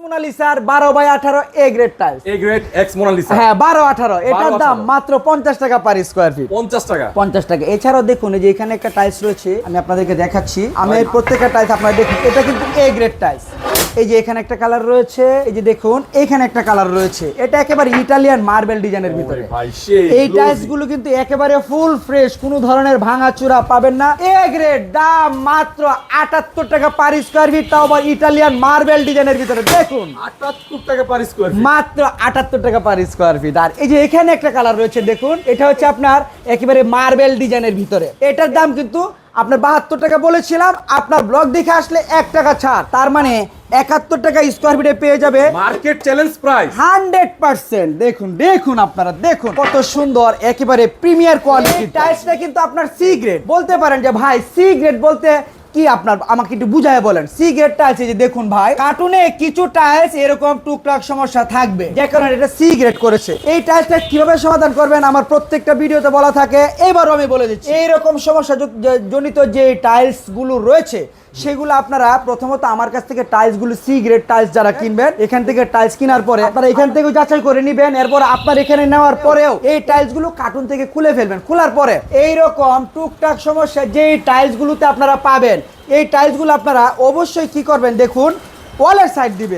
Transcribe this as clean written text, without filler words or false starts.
মোনালিসার 12x18 A grade tiles. A grade X Monalisa. হ্যাঁ 12x18 এটার দাম মাত্র 50 টাকা পার স্কয়ার ফিট। 50 টাকা। 50 টাকা। এছাড়াও দেখুন এই যে এখানে একটা টাইলস রয়েছে, আমি আপনাদেরকে দেখাচ্ছি। আমি এই প্রত্যেকটা টাইলস আপনারা দেখুন, এটা কিন্তু এ গ্রেড টাইলস। এই যে এখানে একটা কালার রয়েছে, এই যে দেখুন এখানে একটা কালার রয়েছে, এটা একেবারে ইটালিয়ান মার্বেল ডিজাইনের ভিতরে। ভাই সেই এই টাইলস গুলো কিন্তু একেবারে ফুল ফ্রেশ, কোনো ধরনের ভাঙাচুরা পাবেন না। এ গ্রেড, দাম মাত্র 78 টাকা পার স্কয়ার ফিট, তাও আবার ইটালিয়ান মার্বেল ডিজাইনের ভিতরে। দেখুন 78 টাকা পার স্কয়ার ফিট। মাত্র 78 টাকা পার স্কয়ার ফিট। আর এই যে এখানে একটা কালার রয়েছে দেখুন, এটা হচ্ছে আপনার একেবারে মার্বেল ডিজাইনের ভিতরে। এটার দাম কিন্তু আপনার 72 টাকা বলেছিলাম, আপনার ব্লগ দেখে আসলে 1 টাকা ছাড়, তার মানে 71 টাকা স্কয়ার ফিটে পেয়ে যাবে মার্কেট চ্যালেঞ্জ প্রাইস 100%। দেখুন দেখুন আপনারা দেখুন কত সুন্দর, একেবারে প্রিমিয়ার কোয়ালিটি টাইলসটা কিন্তু আপনার সি গ্রেড। বলতে পারেন যে ভাই সি গ্রেড বলতে কি, আপনার আমাকে একটু বুঝায় বলেন। সি গ্রেড টাইলস, এই যে দেখুন ভাই, কার্টুনে কিছু টাইলস এরকম টুকটাক সমস্যা থাকবে, যে কারণে এটা সি গ্রেড করেছে। এই টাইলসটা কিভাবে সমাধান করবেন আমার প্রত্যেকটা ভিডিওতে বলা থাকে, এবারও আমি বলে দিচ্ছি। এইরকম সমস্যা জনিত যে টাইলস গুলো রয়েছে সেগুলো আপনারা প্রথমত আমার কাছ থেকে টাইলস গুলো, সি গ্রেড টাইলস যারা কিনবেন, এখান থেকে টাইলস কেনার পরে আপনারা এখান থেকে যাচাই করে নিবেন। এরপর আপনার এখানে নেওয়ার পরেও এই টাইলস গুলো কার্টুন থেকে খুলে ফেলবেন। খোলার পরে এইরকম টুকটাক সমস্যা যে টাইলস গুলোতে আপনারা পাবেন, এই টাইলস গুলো আপনারা অবশ্যই কি করবেন, দেখুন ওয়ালের সাইড দিবেন।